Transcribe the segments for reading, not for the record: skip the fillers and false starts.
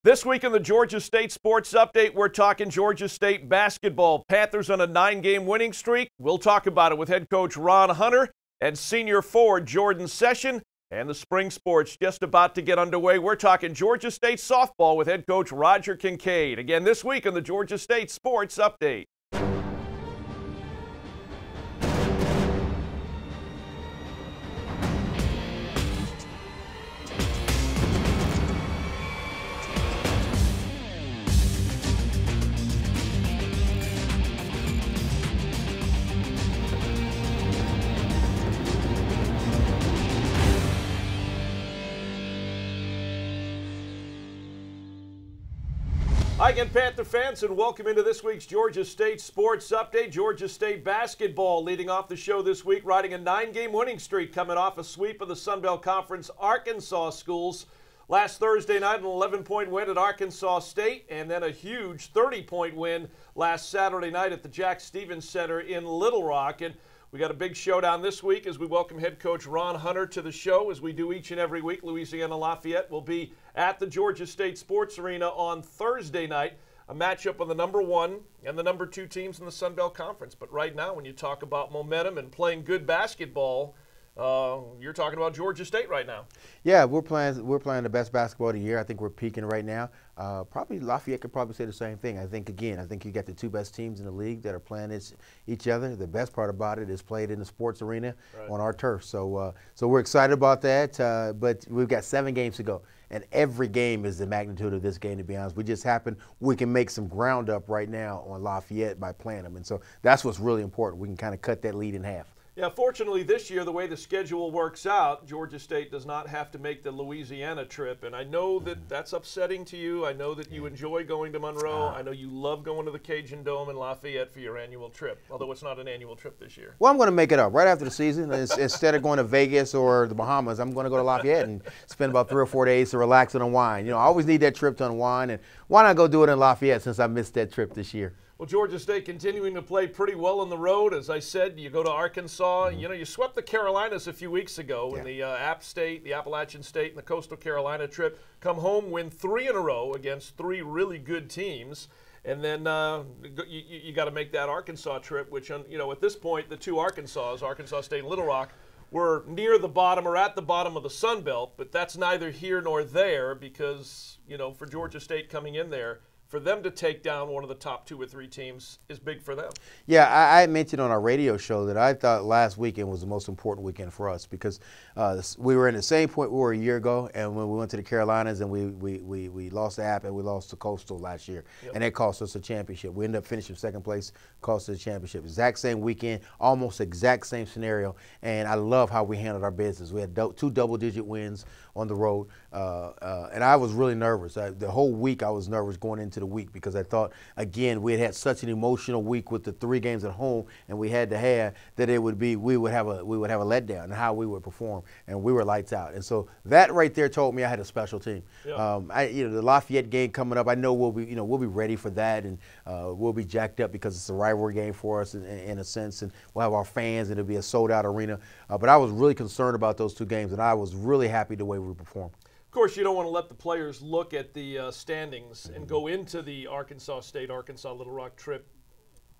This week in the Georgia State Sports Update, we're talking Georgia State basketball. Panthers on a 9-game winning streak. We'll talk about it with head coach Ron Hunter and senior forward Jordan Session. And the spring sports just about to get underway. We're talking Georgia State softball with head coach Roger Kincaid. Again this week on the Georgia State Sports Update. Hi again, Panther fans, and welcome into this week's Georgia State Sports Update. Georgia State basketball leading off the show this week, riding a 9-game winning streak, coming off a sweep of the Sun Belt Conference Arkansas schools. Last Thursday night, an 11-point win at Arkansas State, and then a huge 30-point win last Saturday night at the Jack Stevens Center in Little Rock. And we got a big showdown this week as we welcome head coach Ron Hunter to the show, as we do each and every week. Louisiana Lafayette will be at the Georgia State Sports Arena on Thursday night, a matchup of the number 1 and the number 2 teams in the Sun Belt Conference. But right now, when you talk about momentum and playing good basketball, you're talking about Georgia State right now. Yeah, we're playing the best basketball of the year. I think we're peaking right now. Probably Lafayette could probably say the same thing. I think you got the 2 best teams in the league that are playing each other. The best part about it is played in the sports arena on our turf. So we're excited about that. But we've got 7 games to go, and every game is the magnitude of this game. To be honest, we can make some ground up right now on Lafayette by playing them, and so that's what's really important. We can kind of cut that lead in half. Yeah, fortunately this year, the way the schedule works out, Georgia State does not have to make the Louisiana trip. And I know that that's upsetting to you. I know that you enjoy going to Monroe. I know you love going to the Cajun Dome in Lafayette for your annual trip, although it's not an annual trip this year. Well, I'm going to make it up right after the season. Instead of going to Vegas or the Bahamas, I'm going to go to Lafayette and spend about 3 or 4 days to relax and unwind. You know, I always need that trip to unwind, and why not go do it in Lafayette since I missed that trip this year? Well, Georgia State continuing to play pretty well on the road. As I said, you go to Arkansas. You know, you swept the Carolinas a few weeks ago in the App State, the Appalachian State, and the Coastal Carolina trip. Come home, win 3 in a row against 3 really good teams. And then you got to make that Arkansas trip, which, you know, at this point, the 2 Arkansas State and Little Rock, were near the bottom or at the bottom of the Sun Belt. But that's neither here nor there because, you know, for Georgia State coming in there, for them to take down one of the top 2 or 3 teams is big for them. Yeah, I mentioned on our radio show that I thought last weekend was the most important weekend for us because we were in the same point we were a year ago, and when we went to the Carolinas and we lost the App and we lost to Coastal last year, and that cost us a championship. We ended up finishing 2nd place, cost us a championship. Exact same weekend, almost exact same scenario, and I love how we handled our business. We had 2 double-digit wins on the road, and I was really nervous. The whole week I was nervous going into the week because I thought, again, we had such an emotional week with the 3 games at home, and we had to have that we would have a letdown in how we would perform, and we were lights out. And so that right there told me I had a special team. The Lafayette game coming up, I know we'll be ready for that, and we'll be jacked up because it's a rivalry game for us in a sense, and we'll have our fans, and it'll be a sold-out arena. But I was really concerned about those 2 games, and I was really happy the way we performed. Of course, you don't want to let the players look at the standings and go into the Arkansas State, Arkansas Little Rock trip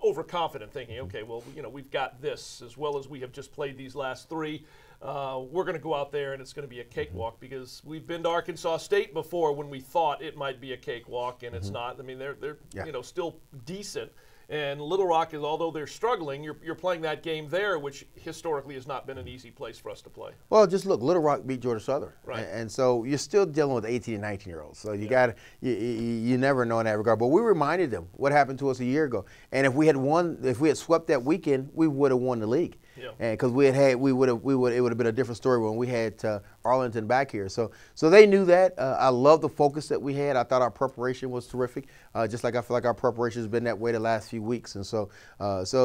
overconfident, thinking, okay, well, you know, we've got this as well as we have just played these last 3. We're going to go out there and it's going to be a cakewalk because we've been to Arkansas State before when we thought it might be a cakewalk, and it's not. I mean, they're you know, still decent. And Little Rock is, although they're struggling, you're playing that game there, which historically has not been an easy place for us to play. Well, just look, Little Rock beat Georgia Southern, and so you're still dealing with 18 and 19-year-olds. So you never know in that regard. But we reminded them what happened to us a year ago, and if we had swept that weekend, we would have won the league. And because it would have been a different story when we had Arlington back here. So they knew that. I love the focus that we had. I thought our preparation was terrific. Just like I feel like our preparation has been that way the last few weeks. And so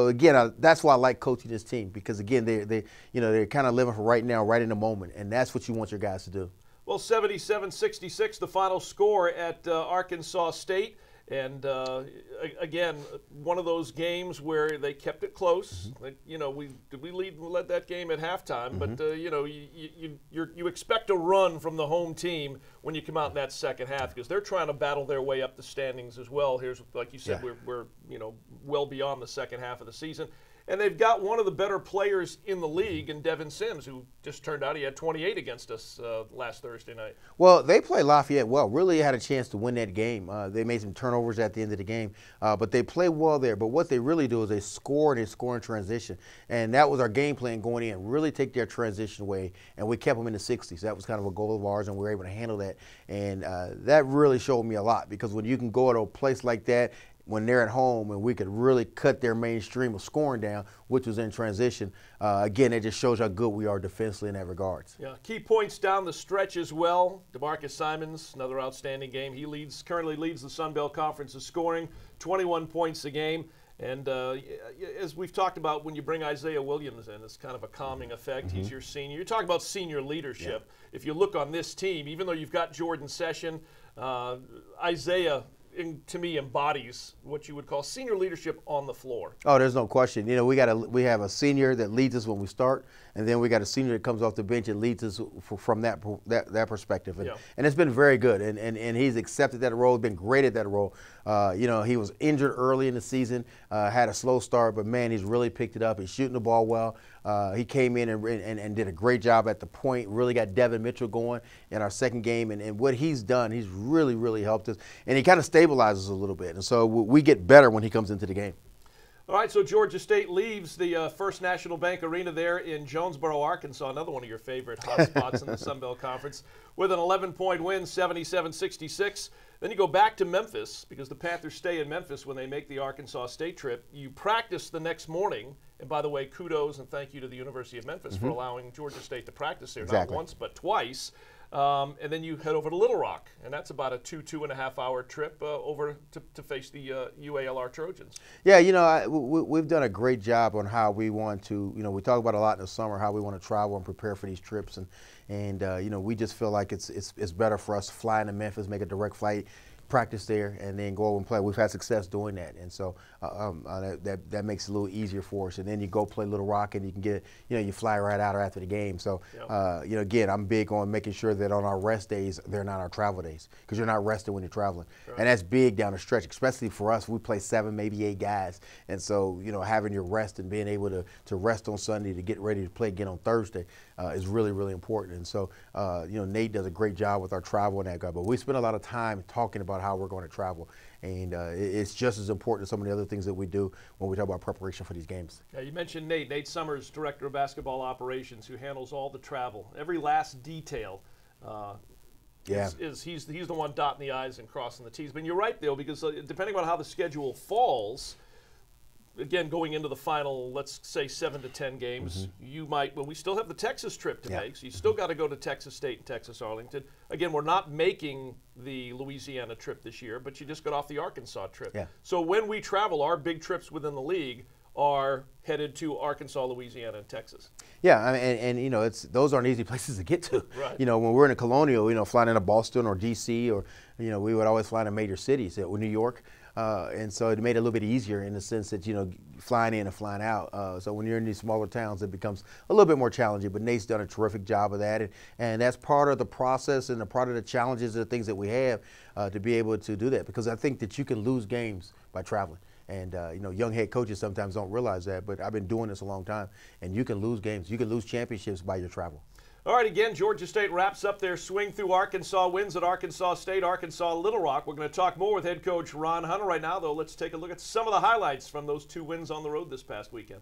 again, that's why I like coaching this team, because again, they're kind of living for right now, right in the moment, and that's what you want your guys to do. Well, 77-66, the final score at Arkansas State. And again, one of those games where they kept it close. Like, you know, we led that game at halftime, but you know, you expect a run from the home team when you come out in that second half, because they're trying to battle their way up the standings as well. Here's, like you said, we're you know, well beyond the second half of the season. And they've got one of the better players in the league in Devin Sims, who just turned out he had 28 against us last Thursday night. Well, they played Lafayette well. Really had a chance to win that game. They made some turnovers at the end of the game, but they played well there. But what they really do is they score and they score in transition. And that was our game plan going in, really take their transition away, and we kept them in the 60s. That was kind of a goal of ours, and we were able to handle that. And that really showed me a lot, because when you can go to a place like that, when they're at home, and we could really cut their mainstream of scoring down, which was in transition. Again, it just shows how good we are defensively in that regards. Yeah, key points down the stretch as well. DeMarcus Simons, another outstanding game. He currently leads the Sun Belt Conference in scoring, 21 points a game. And as we've talked about, when you bring Isaiah Williams in, it's kind of a calming effect. He's your senior. You're talking about senior leadership. If you look on this team, even though you've got Jordan Session, Isaiah, to me, embodies what you would call senior leadership on the floor. Oh, there's no question. You know, we have a senior that leads us when we start, and then we got a senior that comes off the bench and leads us from that perspective. And it's been very good, and he's accepted that role, been great at that role. You know, he was injured early in the season, had a slow start, but man, he's really picked it up. He's shooting the ball well. He came in and did a great job at the point, really got Devin Mitchell going in our second game, and what he's done, he's really, really helped us, and he kind of stabilizes a little bit, and so we get better when he comes into the game. All right, so Georgia State leaves the First National Bank Arena there in Jonesboro, Arkansas, another one of your favorite hotspots in the Sun Belt Conference, with an 11-point win, 77-66. Then you go back to Memphis, because the Panthers stay in Memphis when they make the Arkansas State trip. You practice the next morning, and by the way, kudos and thank you to the University of Memphis for allowing Georgia State to practice there, not once but twice. And then you head over to Little Rock, and that's about a 2.5 hour trip over to face the UALR Trojans. Yeah, you know, we've done a great job on how we want to, you know, we talk about a lot in the summer, how we want to travel and prepare for these trips. And you know, we just feel like it's better for us to fly into Memphis, make a direct flight, practice there, and then go over and play. We've had success doing that, and so that makes it a little easier for us. And then you go play Little Rock, and you can get, you know, you fly right out or after the game. So, you know, again, I'm big on making sure that on our rest days, they're not our travel days, because you're not rested when you're traveling. Right. And that's big down the stretch, especially for us. We play 7, maybe 8 guys, and so, you know, having your rest and being able to rest on Sunday to get ready to play again on Thursday is really, really important. And so, you know, Nate does a great job with our travel and that guy, but we spend a lot of time talking about how we're going to travel, and it's just as important as some of the other things that we do when we talk about preparation for these games. Yeah, you mentioned Nate Summers, Director of Basketball Operations, who handles all the travel, every last detail. He's the one dotting the I's and crossing the T's. But you're right, though, because depending on how the schedule falls, again, going into the final, let's say 7 to 10 games, you might, well, we still have the Texas trip to make, so you still got to go to Texas State and Texas Arlington. Again, we're not making the Louisiana trip this year, but you just got off the Arkansas trip. Yeah. So when we travel, our big trips within the league are headed to Arkansas, Louisiana, and Texas. Yeah, I mean, and you know, those aren't easy places to get to. Right. You know, when we're in a Colonial, you know, flying into Boston or D.C. or, you know, we would always fly into major cities, or New York. And so it made it a little bit easier in the sense that, you know, flying in and flying out. So when you're in these smaller towns, it becomes a little bit more challenging. But Nate's done a terrific job of that. And that's part of the process and a part of the challenges and the things that we have to be able to do that. Because I think that you can lose games by traveling. And, you know, young head coaches sometimes don't realize that. But I've been doing this a long time. And you can lose games. You can lose championships by your travel. All right, again, Georgia State wraps up their swing through Arkansas, wins at Arkansas State, Arkansas, Little Rock. We're going to talk more with head coach Ron Hunter right now, though. Let's take a look at some of the highlights from those 2 wins on the road this past weekend.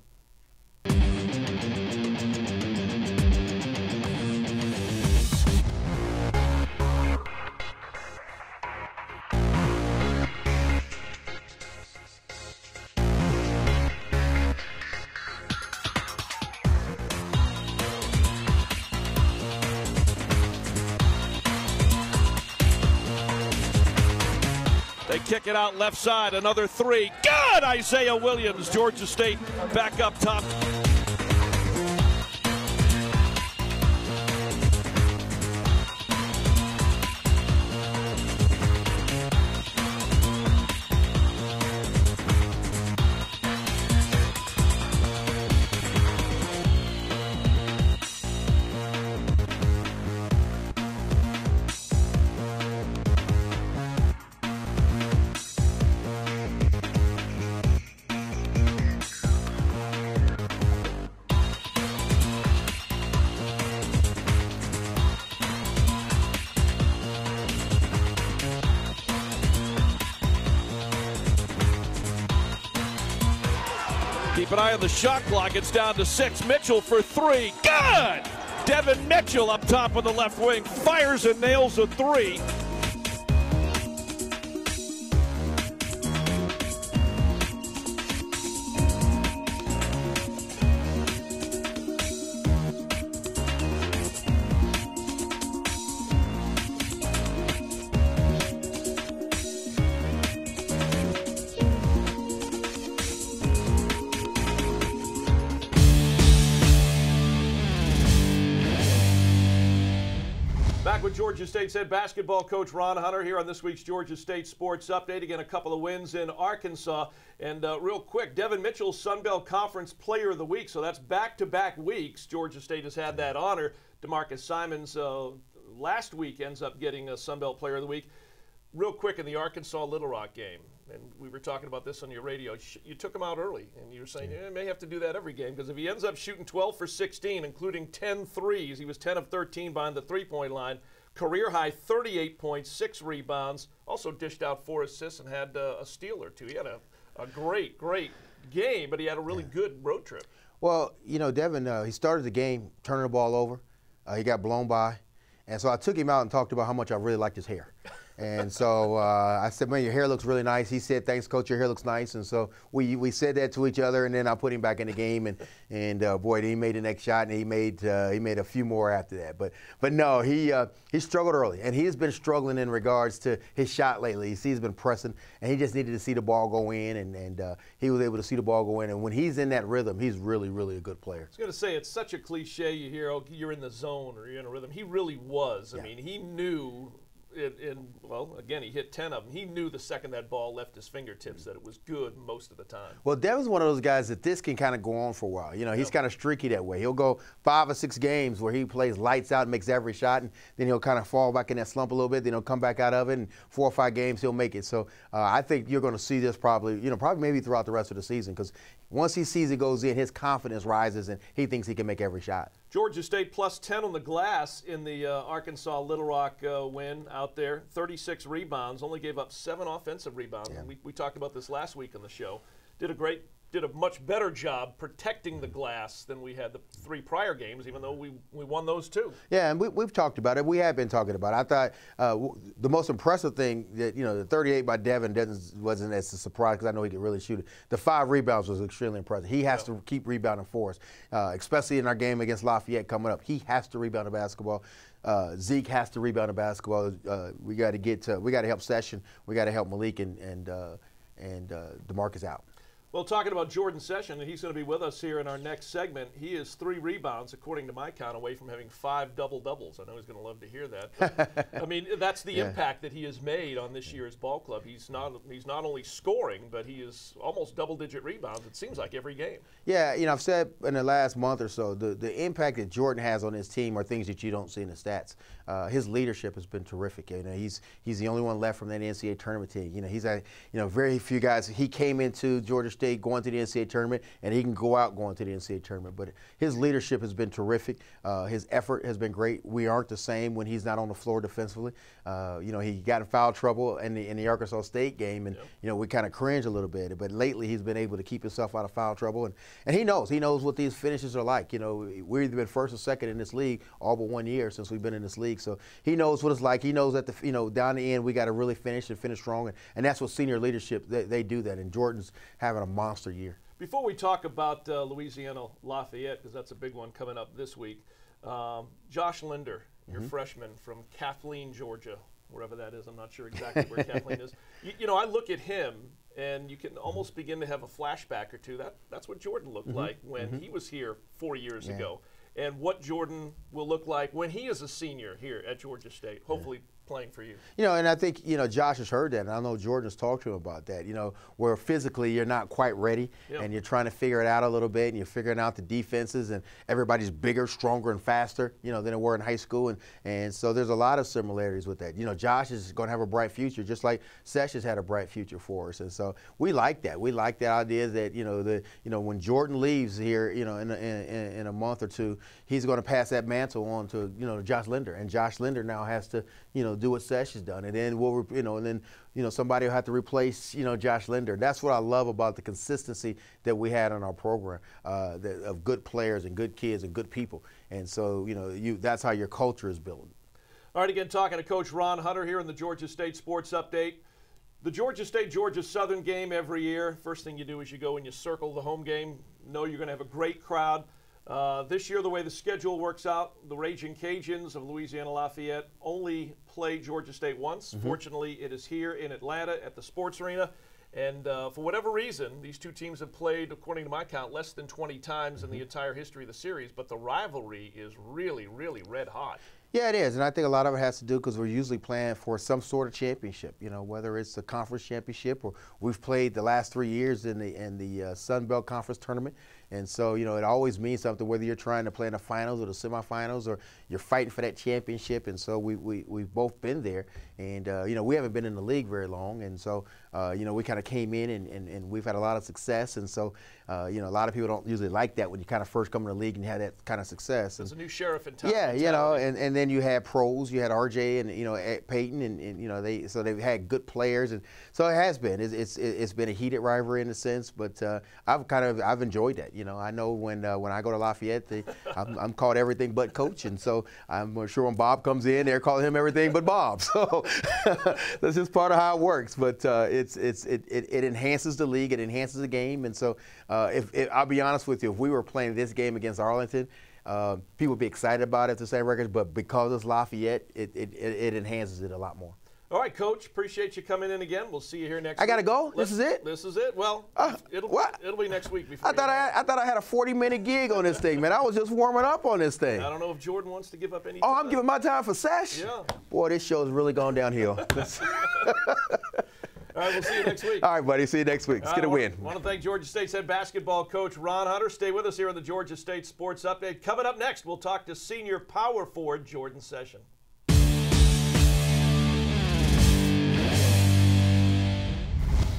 They kick it out left side, another 3. Good! Isaiah Williams, Georgia State back up top. Keep an eye on the shot clock. It's down to 6. Mitchell for 3. Good! Devin Mitchell up top of the left wing fires and nails a 3. Back with Georgia State's head basketball coach Ron Hunter here on this week's Georgia State Sports Update. Again, a couple of wins in Arkansas. And real quick, Devin Mitchell, Sun Belt Conference Player of the Week. So that's back-to-back weeks. Georgia State has had that honor. DeMarcus Simons last week ends up getting a Sun Belt Player of the Week. Real quick, in the Arkansas-Little Rock game, and we were talking about this on your radio, you took him out early, and you were saying, you may have to do that every game, because if he ends up shooting 12 for 16, including 10 threes, he was 10 of 13 behind the three-point line, career high 38 points, 6 rebounds, also dished out 4 assists and had a steal or 2. He had a great game, but he had a really good road trip. Well, you know, Devin, he started the game turning the ball over. He got blown by. And so I took him out and talked about how much I really liked his hair. And so I said, man, your hair looks really nice. He said, thanks, Coach, your hair looks nice. And so we said that to each other, and then I put him back in the game. And boy, he made the next shot, and he made a few more after that. But no, he struggled early, and he has been struggling in regards to his shot lately. He's been pressing, and he just needed to see the ball go in, and he was able to see the ball go in. And when he's in that rhythm, he's really, really a good player. I was going to say, it's such a cliche. You hear, oh, you're in the zone or you're in a rhythm. He really was. I mean, he knew. Well, again, he hit 10 of them. He knew the second that ball left his fingertips that it was good most of the time. Well, Devin's one of those guys that this can kind of go on for a while. You know, he's kind of streaky that way. He'll go 5 or 6 games where he plays lights out and makes every shot, and then he'll kind of fall back in that slump a little bit. Then he'll come back out of it, and 4 or 5 games he'll make it. So I think you're going to see this probably maybe throughout the rest of the season, because once he sees it goes in, his confidence rises, and he thinks he can make every shot. Georgia State plus 10 on the glass in the Arkansas Little Rock win out there. 36 rebounds, only gave up 7 offensive rebounds. Yeah. We talked about this last week on the show. Did a much better job protecting the glass than we had the 3 prior games, even though we won those 2. Yeah, and we've talked about it. We have been talking about it. I thought the most impressive thing that, the 38 by Devin wasn't as a surprise, because I know he could really shoot it. The 5 rebounds was extremely impressive. He has to keep rebounding for us, especially in our game against Lafayette coming up. He has to rebound the basketball. Zeke has to rebound the basketball. We got to help Session. We got to help Malik and DeMarcus out. Well, talking about Jordan Session, and he's going to be with us here in our next segment. He is 3 rebounds, according to my count, away from having 5 double-doubles. I know he's going to love to hear that. But, I mean, that's the impact that he has made on this year's ball club. He's not only scoring, but he is almost double-digit rebounds, it seems like, every game. Yeah, I've said in the last month or so, the impact that Jordan has on his team are things that you don't see in the stats. His leadership has been terrific. He's the only one left from that NCAA tournament team. He's very few guys. He came into Georgia State going to the NCAA tournament, and he can go out going to the NCAA tournament. But his leadership has been terrific. His effort has been great. We aren't the same when he's not on the floor defensively. He got in foul trouble in the Arkansas State game, and we kind of cringe a little bit. But lately, he's been able to keep himself out of foul trouble, and he knows what these finishes are like. We've either been first or second in this league all but 1 year since we've been in this league. So he knows what it's like. He knows that down the end we got to really finish strong, and that's what senior leadership they do that. And Jordan's having a monster year. Before we talk about Louisiana Lafayette, because that's a big one coming up this week, Josh Linder, your freshman from Kathleen, Georgia, wherever that is. I'm not sure exactly where Kathleen is. I look at him, and you can almost begin to have a flashback or two. That's what Jordan looked like when he was here 4 years ago, and what Jordan will look like when he is a senior here at Georgia State, hopefully playing for you. And I think, Josh has heard that, and I know Jordan's talked to him about that, where physically you're not quite ready, and you're trying to figure it out a little bit, and you're figuring out the defenses, and everybody's bigger, stronger, and faster, than they were in high school, and so there's a lot of similarities with that. Josh is going to have a bright future, just like Sessions had a bright future for us, and so we like that. We like that idea that, when Jordan leaves here, in a month or two, he's going to pass that mantle on to, Josh Linder, and Josh Linder now has to, do what Sesh has done, and then somebody will have to replace, Josh Linder. That's what I love about the consistency that we had in our program, of good players and good kids and good people. And so, that's how your culture is built. All right, again, talking to Coach Ron Hunter here in the Georgia State Sports Update. The Georgia State-Georgia Southern game every year, first thing you do is you go and you circle the home game. Know you're going to have a great crowd. This year, the way the schedule works out, the Raging Cajuns of Louisiana Lafayette only play Georgia State once. Fortunately, it is here in Atlanta at the Sports Arena. And for whatever reason, these two teams have played, according to my count, less than 20 times in the entire history of the series. But the rivalry is really, really red hot. Yeah, it is, and I think a lot of it has to do because we're usually playing for some sort of championship. Whether it's a conference championship or we've played the last 3 years in the Sun Belt Conference tournament. And so, it always means something, whether you're trying to play in the finals or the semifinals or you're fighting for that championship. And so we've both been there. And, we haven't been in the league very long. And so, we kind of came in and we've had a lot of success. And so, a lot of people don't usually like that when you kind of first come in the league and you have that kind of success. There's a new sheriff in town. Yeah, and then you had pros. You had RJ and, Peyton and, they've had good players. And so it has been. It's been a heated rivalry in a sense, but I've enjoyed that. I know when I go to Lafayette, I'm called everything but coach, and so I'm sure when Bob comes in, they're calling him everything but Bob. So that's just part of how it works. But it enhances the league, it enhances the game, and so if I'll be honest with you, if we were playing this game against Arlington, people would be excited about it, the same records, but because it's Lafayette, it enhances it a lot more. All right, Coach, appreciate you coming in again. We'll see you here next week. I got to go? This is it? This is it? Well, it'll be next week. Before I thought I had a 40-minute gig on this thing, man. I was just warming up on this thing. I don't know if Jordan wants to give up any time. Oh, I'm giving my time for Sesh? Yeah. Boy, this show's really gone downhill. All right, we'll see you next week. All right, buddy. See you next week. Let's get a win. I want to thank Georgia State's head basketball coach, Ron Hunter. Stay with us here on the Georgia State Sports Update. Coming up next, we'll talk to senior power forward Jordan Session.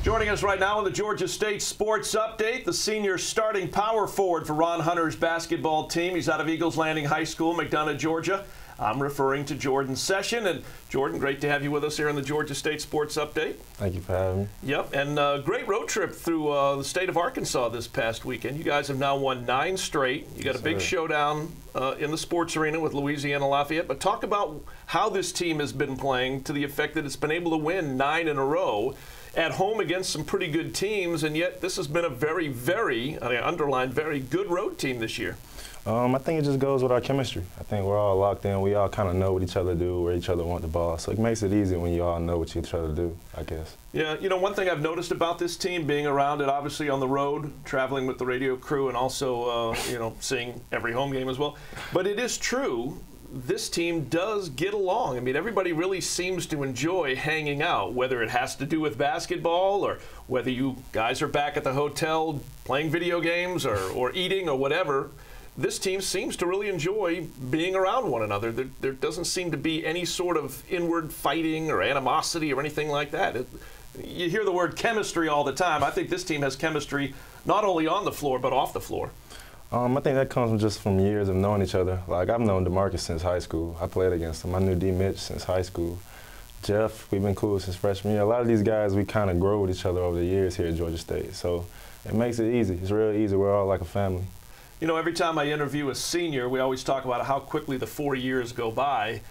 Joining us right now on the Georgia State Sports Update, the senior starting power forward for Ron Hunter's basketball team. He's out of Eagles Landing High School, McDonough, Georgia. I'm referring to Jordan Session. And Jordan, great to have you with us here on the Georgia State Sports Update. Thank you for having me. Yep, and great road trip through the state of Arkansas this past weekend. You guys have now won 9 straight. You got a big showdown in the sports arena with Louisiana Lafayette. But talk about how this team has been playing to the effect that it's been able to win 9 in a row at home against some pretty good teams, and yet this has been a very, very, I underline, very good road team this year. I think it just goes with our chemistry. I think we're all locked in. We all kind of know what each other do, where each other want the ball. So it makes it easy when you all know what each other do, I guess. Yeah, one thing I've noticed about this team, being around it, obviously on the road, traveling with the radio crew, and also, seeing every home game as well. But it is true, this team does get along. I mean, everybody really seems to enjoy hanging out, whether it has to do with basketball or whether you guys are back at the hotel playing video games or eating or whatever. This team seems to really enjoy being around one another. There doesn't seem to be any sort of inward fighting or animosity or anything like that. You hear the word chemistry all the time. I think this team has chemistry not only on the floor but off the floor. I think that comes just from years of knowing each other. Like, I've known DeMarcus since high school. I played against him. I knew D. Mitch since high school. Jeff, we've been cool since freshman year. A lot of these guys, we kind of grow with each other over the years here at Georgia State. So it makes it easy. It's real easy. We're all like a family. Every time I interview a senior, we always talk about how quickly the 4 years go by.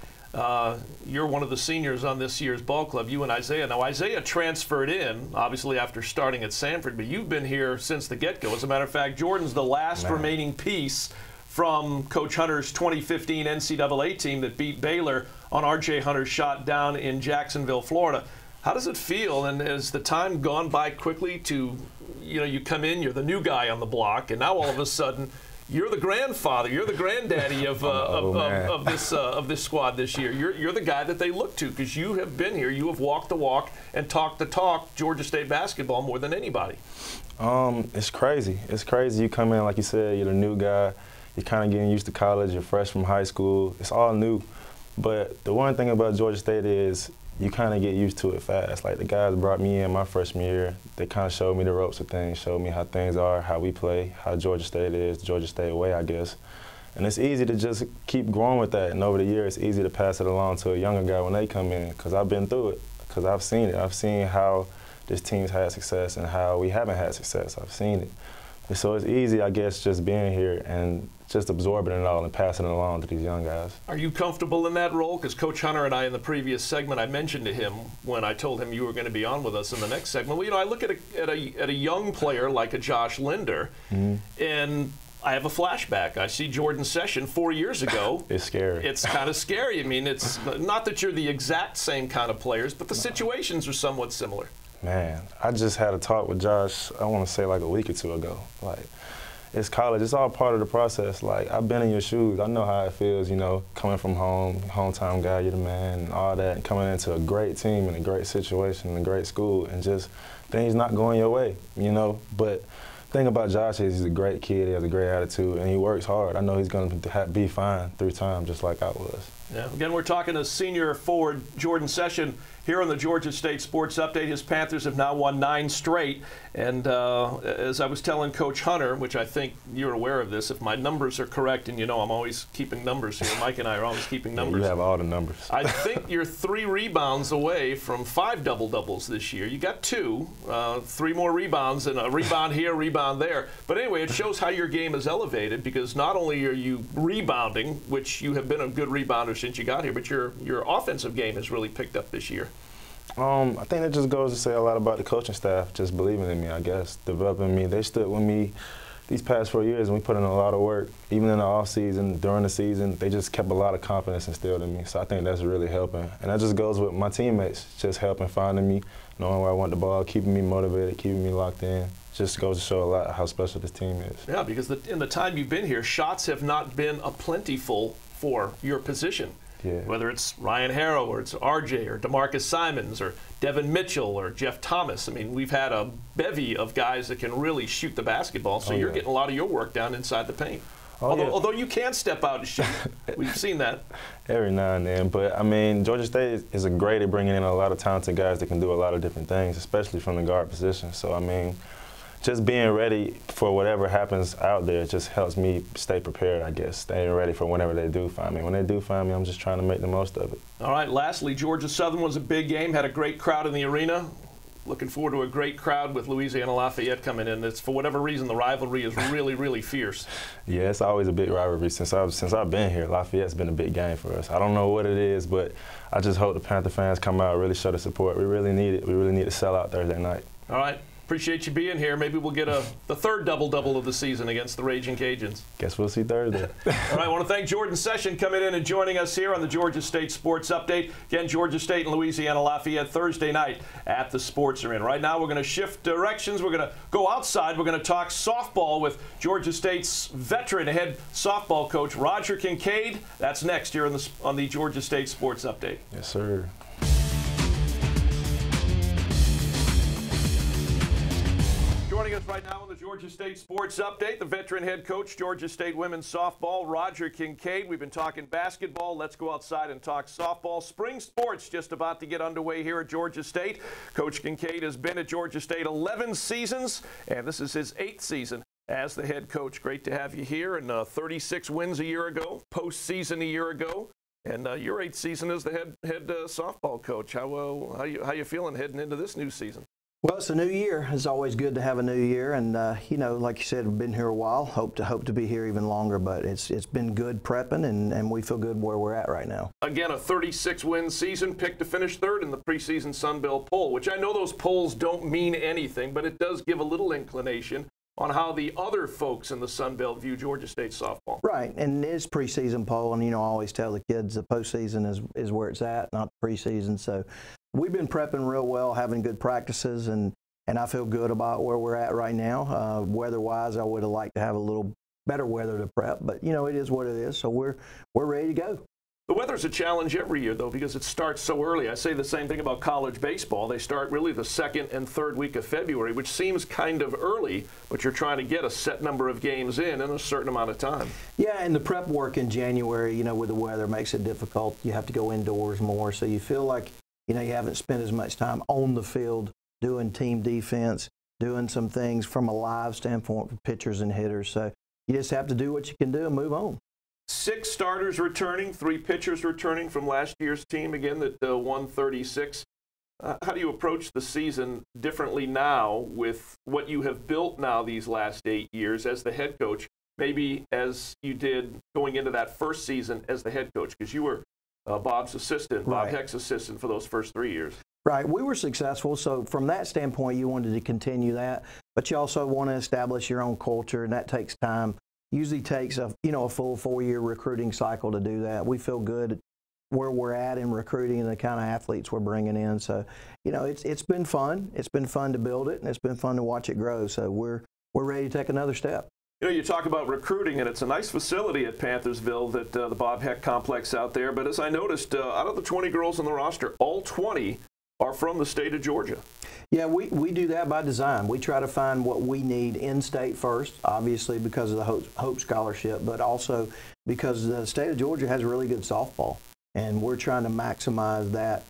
You're one of the seniors on this year's ball club, you and Isaiah. Now, Isaiah transferred in, obviously, after starting at Sanford, but you've been here since the get-go. As a matter of fact, Jordan's the last remaining piece from Coach Hunter's 2015 NCAA team that beat Baylor on R.J. Hunter's shot down in Jacksonville, Florida. How does it feel, and has the time gone by quickly to, you come in, you're the new guy on the block, and now all of a sudden you're the grandfather, you're the granddaddy of this squad this year. You're the guy that they look to because you have been here, you have walked the walk and talked the talk Georgia State basketball more than anybody. It's crazy. It's crazy. You come in, like you said, you're the new guy. You're kind of getting used to college. You're fresh from high school. It's all new. But the one thing about Georgia State is you kind of get used to it fast. Like, the guys brought me in my freshman year. They kind of showed me the ropes of things, showed me how things are, how we play, how Georgia State is, Georgia State way, I guess. And it's easy to just keep growing with that. And over the years, it's easy to pass it along to a younger guy when they come in, because I've been through it, because I've seen it. I've seen how this team's had success and how we haven't had success. I've seen it. And so it's easy, I guess, just being here and just absorbing it all and passing it along to these young guys. Are you comfortable in that role? Because Coach Hunter and I, in the previous segment, I mentioned to him when I told him you were going to be on with us in the next segment. Well, you know, I look at a young player like a Josh Linder, and I have a flashback. I see Jordan Session 4 years ago. It's scary. It's kind of scary. I mean, it's not that you're the exact same kind of players, but the situations are somewhat similar. Man, I just had a talk with Josh, I want to say like a week or two ago. Like, it's college. It's all part of the process. Like, I've been in your shoes. I know how it feels, you know, coming from home, hometown guy, you're the man, and all that, and coming into a great team and a great situation and a great school, and just things not going your way, you know. But the thing about Josh is he's a great kid. He has a great attitude, and he works hard. I know he's going to be fine through time, just like I was. Yeah. Again, we're talking to senior forward Jordan Session here on the Georgia State Sports Update. His Panthers have now won 9 straight. And as I was telling Coach Hunter, which I think you're aware of this, if my numbers are correct, and you know I'm always keeping numbers here, Mike and I are always keeping numbers. You have all the numbers. I think you're 3 rebounds away from 5 double-doubles this year. You got 2, 3 more rebounds, and a rebound here, rebound there. But anyway, it shows how your game is elevated, because not only are you rebounding, which you have been a good rebounder since you got here, but your offensive game has really picked up this year. I think that just goes to say a lot about the coaching staff just believing in me, I guess, developing me. They stood with me these past 4 years, and we put in a lot of work. Even in the off season, during the season, they just kept a lot of confidence instilled in me. So I think that's really helping. And that just goes with my teammates, just helping, finding me, knowing where I want the ball, keeping me motivated, keeping me locked in. Just goes to show a lot how special this team is. Yeah, because in the time you've been here, shots have not been a plentiful for your position. Yeah. Whether it's Ryan Harrow or it's RJ or DeMarcus Simons or Devin Mitchell or Jeff Thomas. I mean, we've had a bevy of guys that can really shoot the basketball, so you're getting a lot of your work down inside the paint. Although you can step out and shoot. We've seen that. Every now and then. But, I mean, Georgia State is great at bringing in a lot of talented guys that can do a lot of different things, especially from the guard position. So, I mean, just being ready for whatever happens out there just helps me stay prepared, I guess, staying ready for whenever they do find me. When they do find me, I'm just trying to make the most of it. All right, lastly, Georgia Southern was a big game, had a great crowd in the arena. Looking forward to a great crowd with Louisiana Lafayette coming in. It's, for whatever reason, the rivalry is really, really fierce. Yeah, it's always a big rivalry. Since I've been here, Lafayette's been a big game for us. I don't know what it is, but I just hope the Panther fans come out and really show the support. We really need it. We really need to sell out Thursday night. All right. Appreciate you being here. Maybe we'll get the 3rd double-double of the season against the Raging Cajuns. Guess we'll see Thursday. All right, I want to thank Jordan Session coming in and joining us here on the Georgia State Sports Update. Again, Georgia State and Louisiana Lafayette Thursday night at the Sports Arena. Right now, we're going to shift directions. We're going to go outside. We're going to talk softball with Georgia State's veteran head softball coach, Roger Kincaid. That's next here on the Georgia State Sports Update. Yes, sir. Joining us right now on the Georgia State Sports Update, the veteran head coach, Georgia State women's softball, Roger Kincaid. We've been talking basketball. Let's go outside and talk softball. Spring sports just about to get underway here at Georgia State. Coach Kincaid has been at Georgia State 11 seasons, and this is his 8th season as the head coach. Great to have you here. And 36 wins a year ago, postseason a year ago, and your 8th season as the head softball coach. How you feeling heading into this new season? Well, it's a new year. It's always good to have a new year, and you know, like you said, we've been here a while. Hope to be here even longer, but it's been good prepping, and we feel good where we're at right now. Again, a 36-win season, picked to finish 3rd in the preseason Sun Belt poll, which I know those polls don't mean anything, but it does give a little inclination on how the other folks in the Sun Belt view Georgia State softball. Right, and it's preseason poll, and you know, I always tell the kids the postseason is where it's at, not the preseason. So we've been prepping real well, having good practices, and I feel good about where we're at right now. Weather-wise, I would have liked to have a little better weather to prep, but you know, it is what it is. So we're ready to go. The weather's a challenge every year, though, because it starts so early. I say the same thing about college baseball. They start really the 2nd and 3rd week of February, which seems kind of early, but you're trying to get a set number of games in a certain amount of time. Yeah, and the prep work in January, you know, with the weather makes it difficult. You have to go indoors more, so you feel like, you know, you haven't spent as much time on the field doing team defense, doing some things from a live standpoint for pitchers and hitters. So you just have to do what you can do and move on. 6 starters returning, 3 pitchers returning from last year's team, again, that won 36. How do you approach the season differently now with what you have built now these last 8 years as the head coach, maybe as you did going into that first season as the head coach? Because you were Bob's assistant, Bob Heck's assistant for those first 3 years. Right. We were successful. So from that standpoint, you wanted to continue that. But you also want to establish your own culture, and that takes time. Usually takes a full 4-year recruiting cycle to do that. We feel good where we're at in recruiting and the kind of athletes we're bringing in. So, it's been fun. It's been fun to build it, and it's been fun to watch it grow. So we're ready to take another step. You talk about recruiting, and it's a nice facility at Panthersville, that the Bob Heck complex out there. But as I noticed, out of the 20 girls on the roster, all 20 are from the state of Georgia. Yeah, we do that by design. We try to find what we need in-state first, obviously because of the Hope Scholarship, but also because the state of Georgia has really good softball, and we're trying to maximize that.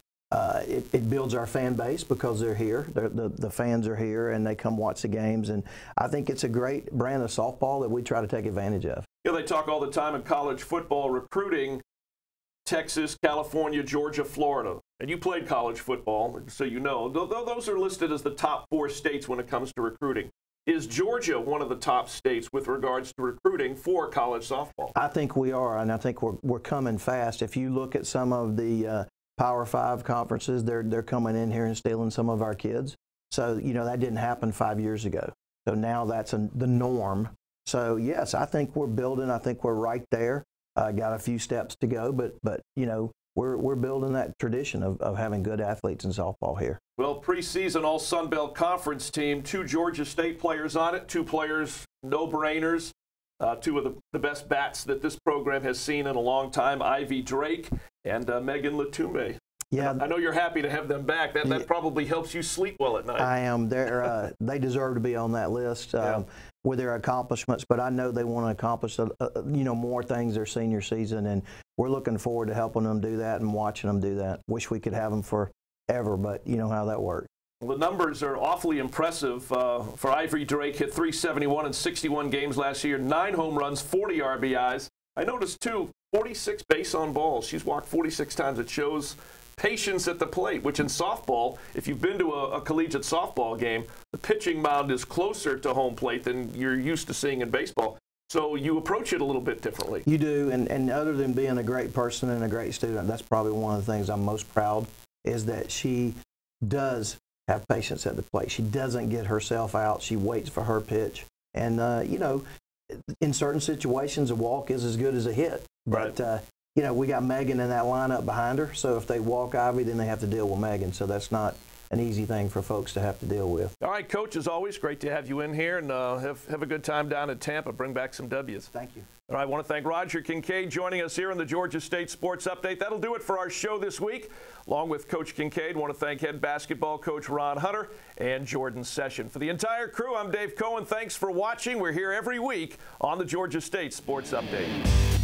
It builds our fan base because they're here. The fans are here, and they come watch the games, and I think it's a great brand of softball that we try to take advantage of. They talk all the time in college football recruiting, Texas, California, Georgia, Florida. And you played college football, so you know. Those are listed as the top 4 states when it comes to recruiting. Is Georgia one of the top states with regards to recruiting for college softball? I think we are, and I think we're coming fast. If you look at some of the Power 5 conferences, they're coming in here and stealing some of our kids. So, that didn't happen 5 years ago. So now that's the norm. So, yes, I think we're building. I think we're right there. Got a few steps to go, but we're building that tradition of having good athletes in softball here. Well, preseason All Sun Belt Conference team, 2 Georgia State players on it, 2 players no-brainers, 2 of the best bats that this program has seen in a long time, Ivy Drake and Megan Latume. Yeah, I know you're happy to have them back. That probably helps you sleep well at night. I am. They deserve to be on that list with their accomplishments, but I know they want to accomplish more things their senior season, and we're looking forward to helping them do that and watching them do that. Wish we could have them forever, but you know how that works. Well, the numbers are awfully impressive. For Ivy Drake, hit .371 in 61 games last year, 9 home runs, 40 RBIs. I noticed, too, 46 base on balls. She's walked 46 times. It shows patience at the plate, which in softball, if you've been to a collegiate softball game, the pitching mound is closer to home plate than you're used to seeing in baseball. So you approach it a little bit differently. You do, and other than being a great person and a great student, that's probably one of the things I'm most proud, is that she does have patience at the plate. She doesn't get herself out. She waits for her pitch. And, in certain situations, a walk is as good as a hit. Right. But, we got Megan in that lineup behind her, so if they walk Ivy, then they have to deal with Megan. So that's not an easy thing for folks to have to deal with. All right, Coach, as always, great to have you in here, and have a good time down in Tampa. Bring back some W's. Thank you. All right, I want to thank Roger Kincaid joining us here on the Georgia State Sports Update. That'll do it for our show this week. Along with Coach Kincaid, I want to thank head basketball coach Ron Hunter and Jordan Session. For the entire crew, I'm Dave Cohen. Thanks for watching. We're here every week on the Georgia State Sports Update.